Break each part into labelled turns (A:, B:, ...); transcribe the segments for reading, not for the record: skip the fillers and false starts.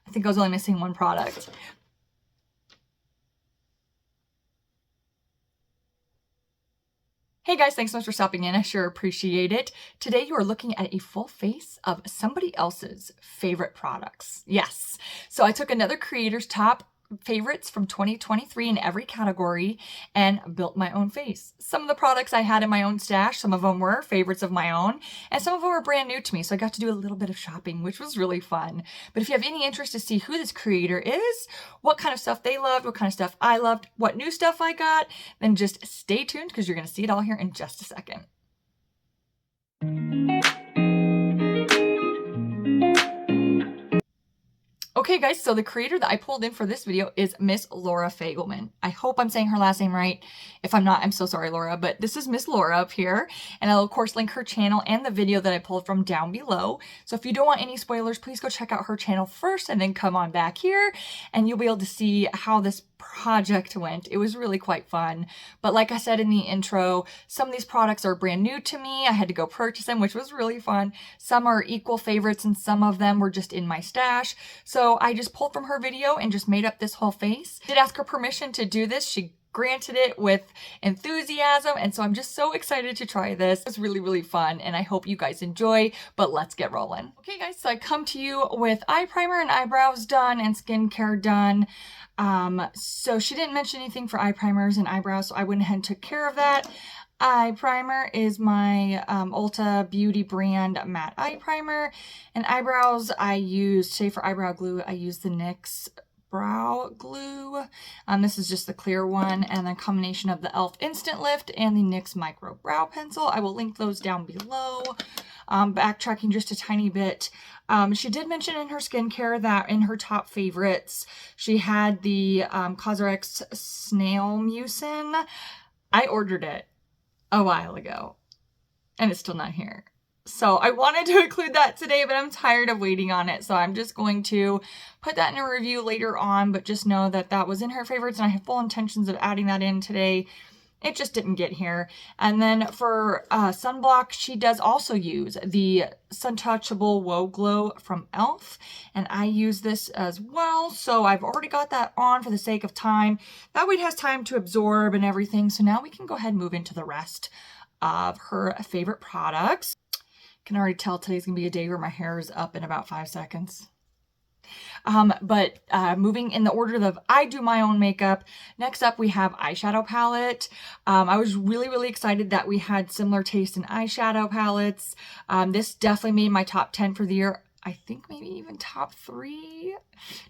A: I think I was only missing one product. Hey guys, thanks so much for stopping in. I sure appreciate it. Today you are looking at a full face of somebody else's favorite products. Yes. So I took another creator's top favorites from 2023 in every category and built my own face. Some of the products I had in my own stash, some of them were favorites of my own, and some of them were brand new to me. So I got to do a little bit of shopping, which was really fun. But if you have any interest to see who this creator is, what kind of stuff they loved, what kind of stuff I loved, what new stuff I got, then just stay tuned because you're going to see it all here in just a second. Okay guys, so the creator that I pulled in for this video is Miss Laura Fagelman. I hope I'm saying her last name right. If I'm not, I'm so sorry, Laura, but this is Miss Laura up here. And I'll of course link her channel and the video that I pulled from down below. So if you don't want any spoilers, please go check out her channel first and then come on back here and you'll be able to see how this project went. It was really quite fun. But like I said in the intro, some of these products are brand new to me. I had to go purchase them, which was really fun. Some are equal favorites and some of them were just in my stash. So I just pulled from her video and just made up this whole face. Did ask her permission to do this. She granted it with enthusiasm, and so I'm just so excited to try this. It's really, really fun, and I hope you guys enjoy, but let's get rolling. Okay guys, so I come to you with eye primer and eyebrows done and skincare done. So she didn't mention anything for eye primers and eyebrows, so I went ahead and took care of that. Eye primer is my Ulta Beauty brand matte eye primer, and eyebrows I used, say for eyebrow glue, I used the NYX brow glue. This is just the clear one, and the combination of the e.l.f. Instant Lift and the NYX Micro Brow Pencil. I will link those down below. Backtracking just a tiny bit. She did mention in her skincare that in her top favorites, she had the Cosrx Snail Mucin. I ordered it a while ago, and it's still not here. So I wanted to include that today, but I'm tired of waiting on it. So I'm just going to put that in a review later on, but just know that that was in her favorites and I have full intentions of adding that in today. It just didn't get here. And then for sunblock, she does also use the Suntouchable Whoa Glow from e.l.f. And I use this as well. So I've already got that on for the sake of time. That way it has time to absorb and everything. So now we can go ahead and move into the rest of her favorite products. Can already tell today's gonna be a day where my hair is up in about 5 seconds. Moving in the order of I do my own makeup. Next up, we have eyeshadow palette. I was really, really excited that we had similar taste in eyeshadow palettes. This definitely made my top 10 for the year. I think maybe even top 3.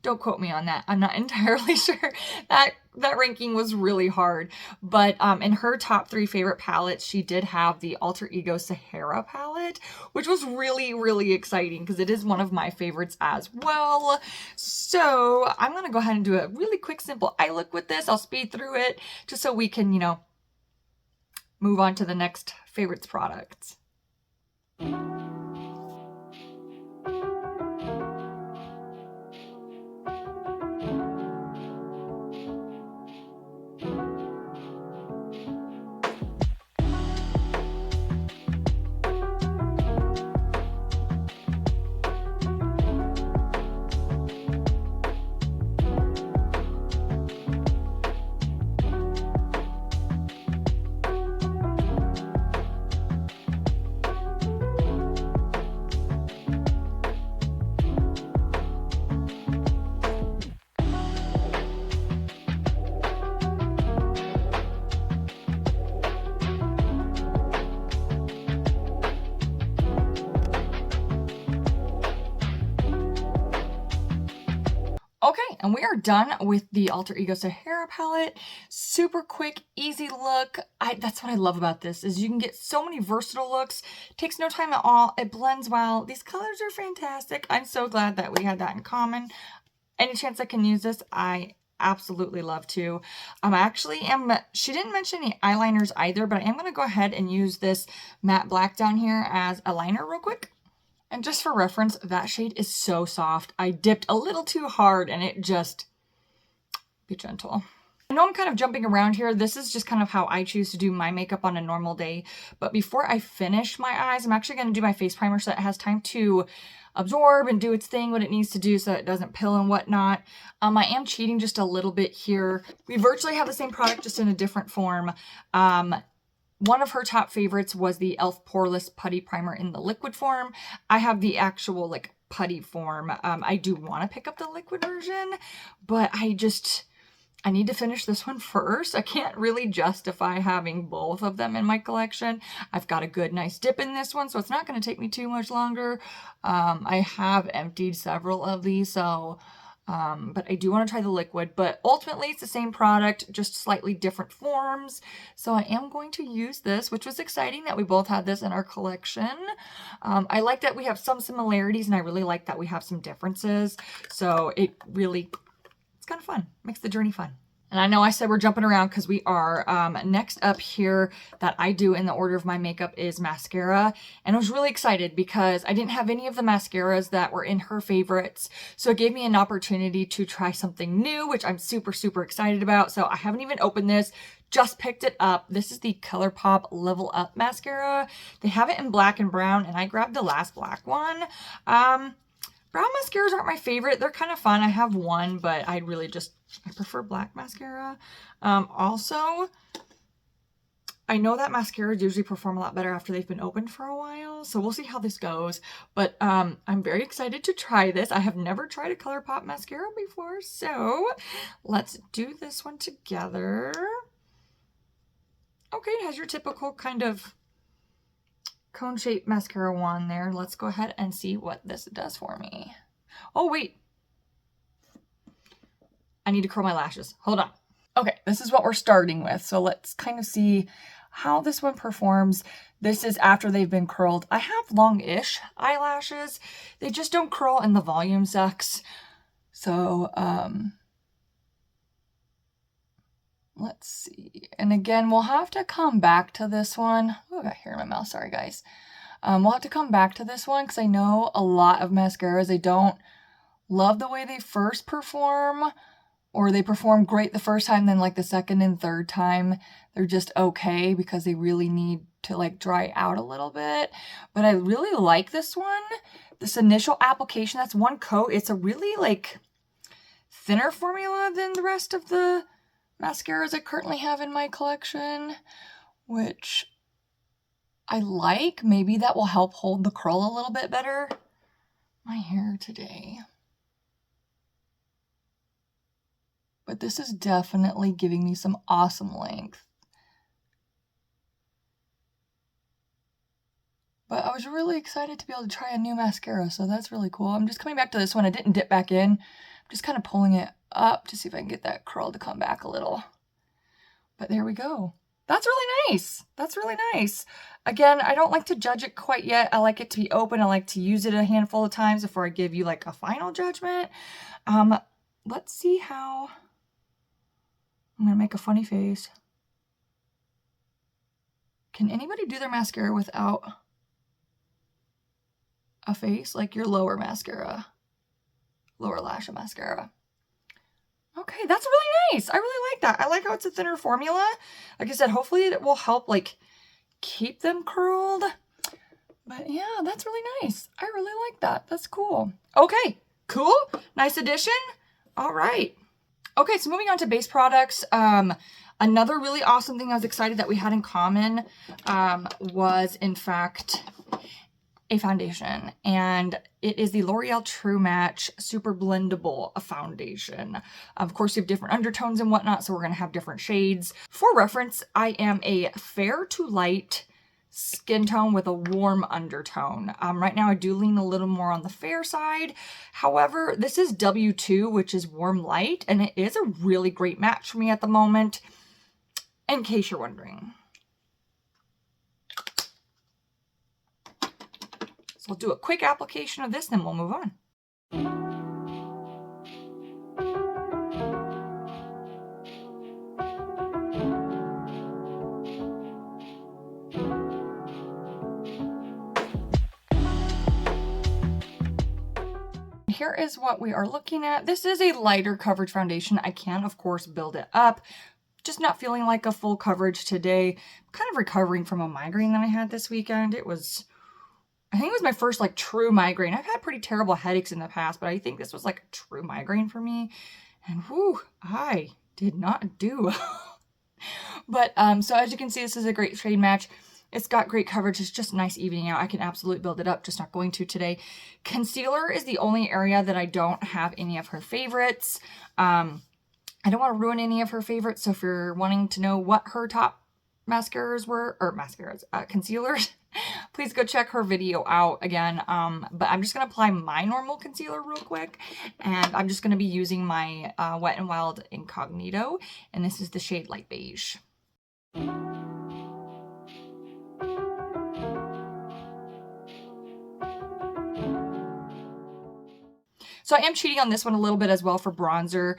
A: Don't quote me on that. I'm not entirely sure. That ranking was really hard. But in her top 3 favorite palettes, she did have the Alter Ego Sahara palette, which was really, really exciting because it is one of my favorites as well. So I'm going to go ahead and do a really quick, simple eye look with this. I'll speed through it just so we can, move on to the next favorites products. Okay, and we are done with the Alter Ego Sahara palette. Super quick, easy look. That's what I love about this, is you can get so many versatile looks. Takes no time at all. It blends well. These colors are fantastic. I'm so glad that we had that in common. Any chance I can use this, I absolutely love to. She didn't mention any eyeliners either, but I am going to go ahead and use this matte black down here as a liner real quick. And just for reference, that shade is so soft. I dipped a little too hard and it just, be gentle. I know I'm kind of jumping around here. This is just kind of how I choose to do my makeup on a normal day. But before I finish my eyes, I'm actually going to do my face primer so that it has time to absorb and do its thing, what it needs to do so it doesn't pill and whatnot. I am cheating just a little bit here. We virtually have the same product, just in a different form. One of her top favorites was the e.l.f. Poreless Putty Primer in the liquid form. I have the actual like putty form. I do want to pick up the liquid version, but I need to finish this one first. I can't really justify having both of them in my collection. I've got a good nice dip in this one, so it's not going to take me too much longer. I have emptied several of these, so but I do want to try the liquid. But ultimately it's the same product, just slightly different forms. So I am going to use this, which was exciting that we both had this in our collection. I like that we have some similarities, and I really like that we have some differences. So it's kind of fun. Makes the journey fun. And I know I said we're jumping around because we are. Next up here that I do in the order of my makeup is mascara. And I was really excited because I didn't have any of the mascaras that were in her favorites. So it gave me an opportunity to try something new, which I'm super, super excited about. So I haven't even opened this, just picked it up. This is the ColourPop Level Up Mascara. They have it in black and brown, and I grabbed the last black one. Brown mascaras aren't my favorite. They're kind of fun. I have one, but I prefer black mascara. Also, I know that mascaras usually perform a lot better after they've been opened for a while, so we'll see how this goes. But I'm very excited to try this. I have never tried a ColourPop mascara before, so let's do this one together. Okay, it has your typical kind of cone-shaped mascara wand there. Let's go ahead and see what this does for me. Oh, wait. I need to curl my lashes. Hold on. Okay, this is what we're starting with. So let's kind of see how this one performs. This is after they've been curled. I have long-ish eyelashes. They just don't curl and the volume sucks. So, let's see. And again, we'll have to come back to this one. Oh, I got hair in my mouth. Sorry, guys. We'll have to come back to this one because I know a lot of mascaras, they don't love the way they first perform, or they perform great the first time, then like the second and third time, they're just okay because they really need to like dry out a little bit. But I really like this one. This initial application, that's one coat. It's a really like thinner formula than the rest of the mascaras I currently have in my collection, which I like. Maybe that will help hold the curl a little bit better. My hair today. But this is definitely giving me some awesome length. But I was really excited to be able to try a new mascara, so that's really cool. I'm just coming back to this one. I didn't dip back in. I'm just kind of pulling it up to see if I can get that curl to come back a little. But there we go. That's really nice. That's really nice. Again, I don't like to judge it quite yet. I like it to be open. I like to use it a handful of times before I give you like a final judgment. Let's see how... I'm going to make a funny face. Can anybody do their mascara without a face? Like your lower mascara. Lower lash mascara. Okay, that's really nice. I really like that. I like how it's a thinner formula. Like I said, hopefully it will help like keep them curled. But yeah, that's really nice. I really like that. That's cool. Okay, cool. Nice addition. All right. Okay, so moving on to base products. Another really awesome thing I was excited that we had in common was, in fact, a foundation. And it is the L'Oreal True Match Super Blendable Foundation. Of course, you have different undertones and whatnot, so we're going to have different shades. For reference, I am a fair to light skin tone with a warm undertone. Right now I do lean a little more on the fair side. However, this is W2, which is warm light, and it is a really great match for me at the moment, in case you're wondering. So I'll do a quick application of this, then we'll move on. Here is what we are looking at. This is a lighter coverage foundation. I can, of course, build it up. Just not feeling like a full coverage today. I'm kind of recovering from a migraine that I had this weekend. It was I think it was my first like true migraine. I've had pretty terrible headaches in the past, but I think this was like a true migraine for me. And whoo, I did not do well. But so as you can see, this is a great shade match. It's got great coverage. It's just nice evening out. I can absolutely build it up, just not going to today. Concealer is the only area that I don't have any of her favorites. I don't want to ruin any of her favorites. So if you're wanting to know what her top mascaras were, or concealers, please go check her video out again. But I'm just going to apply my normal concealer real quick. And I'm just going to be using my Wet n Wild Incognito. And this is the shade Light Beige. So I am cheating on this one a little bit as well for bronzer.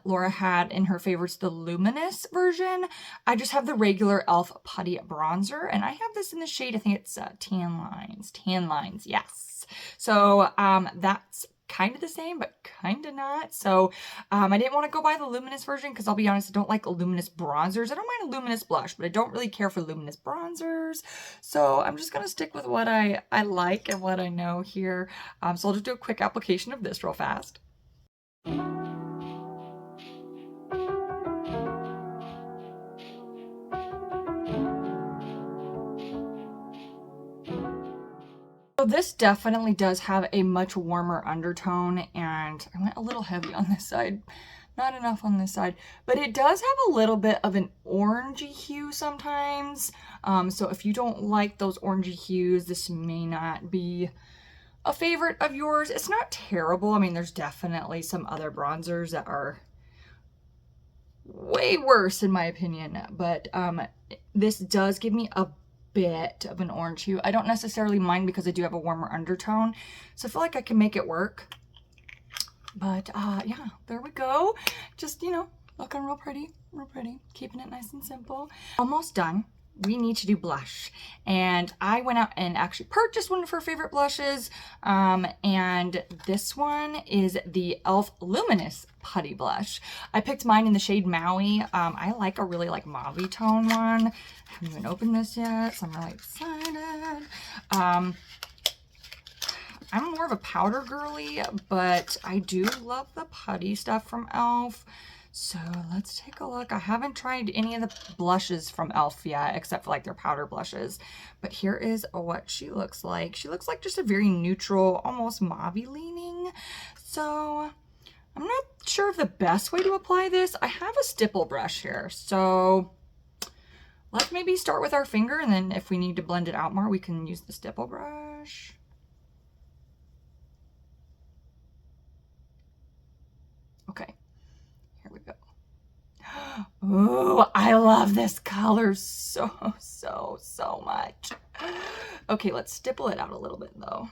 A: Laura had in her favorites the Luminous version. I just have the regular e.l.f. Putty Bronzer, and I have this in the shade, I think it's Tan Lines, yes. So that's kind of the same, but kind of not. So I didn't want to go buy the luminous version because I'll be honest, I don't like luminous bronzers. I don't mind a luminous blush, but I don't really care for luminous bronzers. So I'm just going to stick with what I like and what I know here. So I'll just do a quick application of this real fast. So this definitely does have a much warmer undertone, and I went a little heavy on this side, not enough on this side, but it does have a little bit of an orangey hue sometimes. So if you don't like those orangey hues, this may not be a favorite of yours. It's not terrible. I mean, there's definitely some other bronzers that are way worse in my opinion, but this does give me a bit of an orange hue. I don't necessarily mind because I do have a warmer undertone, so I feel like I can make it work. But yeah, there we go. Just, you know, looking real pretty, keeping it nice and simple. Almost done. We need to do blush, and I went out and actually purchased one of her favorite blushes, and this one is the e.l.f. Luminous Putty Blush. I picked mine in the shade Maui. I like a really like mauve tone one. I haven't even opened this yet, so I'm really excited. I'm more of a powder girly, but I do love the putty stuff from e.l.f. So let's take a look. I haven't tried any of the blushes from e.l.f. yet, except for like their powder blushes. But here is what she looks like. She looks like just a very neutral, almost mauve-y leaning. So I'm not sure of the best way to apply this. I have a stipple brush here. So let's maybe start with our finger, and then if we need to blend it out more, we can use the stipple brush. Okay, here we go. Oh, I love this color so much. Okay, let's stipple it out a little bit though.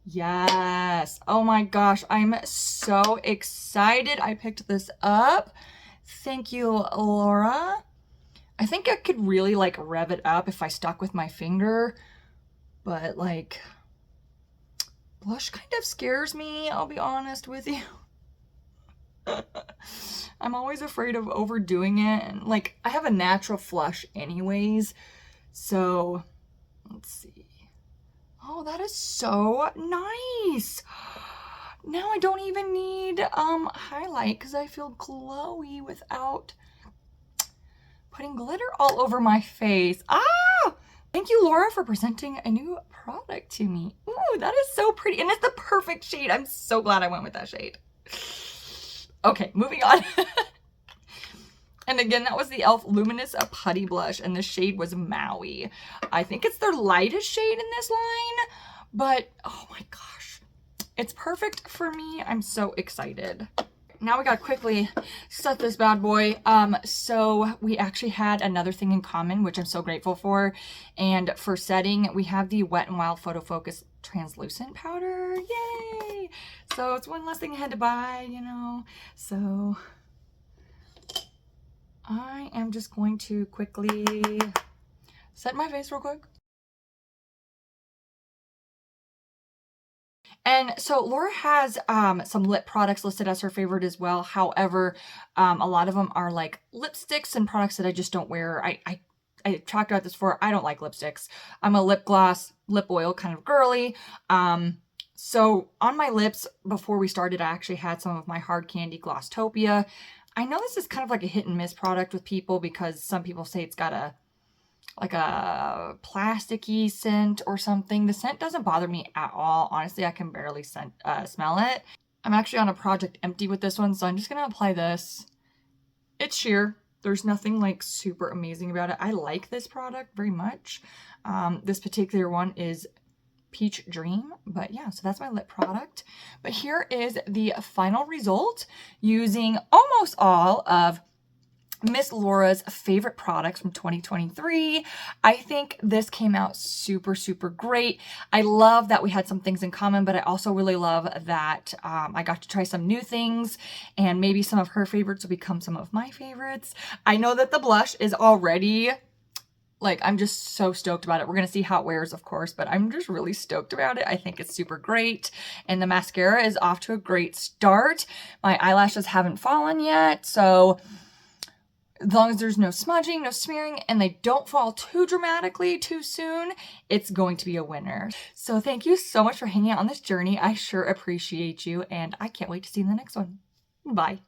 A: Yes. Oh my gosh, I'm so excited I picked this up. Thank you, Laura. I think I could really like rev it up if I stuck with my finger, but like blush kind of scares me, I'll be honest with you. I'm always afraid of overdoing it, and like I have a natural flush anyways, so let's see. Oh, that is so nice. Now I don't even need highlight because I feel glowy without putting glitter all over my face. Ah! Thank you, Laura, for presenting a new product to me. Ooh, that is so pretty. And it's the perfect shade. I'm so glad I went with that shade. Okay, moving on. And again, that was the e.l.f. Luminous Putty Blush, and the shade was Maui. I think it's their lightest shade in this line, but oh my gosh, it's perfect for me. I'm so excited. Now we gotta quickly set this bad boy. So we actually had another thing in common, which I'm so grateful for. And for setting, we have the Wet n Wild Photo Focus Translucent Powder. Yay! So it's one less thing I had to buy, you know. So I am just going to quickly set my face real quick. And so Laura has some lip products listed as her favorite as well. However, a lot of them are like lipsticks and products that I just don't wear. I talked about this before. I don't like lipsticks. I'm a lip gloss, lip oil kind of girly. So on my lips, before we started, I actually had some of my Hard Candy Glosstopia. I know this is kind of like a hit and miss product with people because some people say it's got a plasticky scent or something. The scent doesn't bother me at all. Honestly, I can barely smell it. I'm actually on a Project Empty with this one, so I'm just gonna apply this. It's sheer. There's nothing like super amazing about it. I like this product very much. This particular one is Peach Dream, but yeah, so that's my lip product. But here is the final result using almost all of Miss Laura's favorite products from 2023. I think this came out super, super great. I love that we had some things in common, but I also really love that I got to try some new things, and maybe some of her favorites will become some of my favorites. I know that the blush is already, like, I'm just so stoked about it. We're going to see how it wears, of course, but I'm just really stoked about it. I think it's super great. And the mascara is off to a great start. My eyelashes haven't fallen yet, so as long as there's no smudging, no smearing, and they don't fall too dramatically too soon, it's going to be a winner. So thank you so much for hanging out on this journey. I sure appreciate you, and I can't wait to see you in the next one. Bye.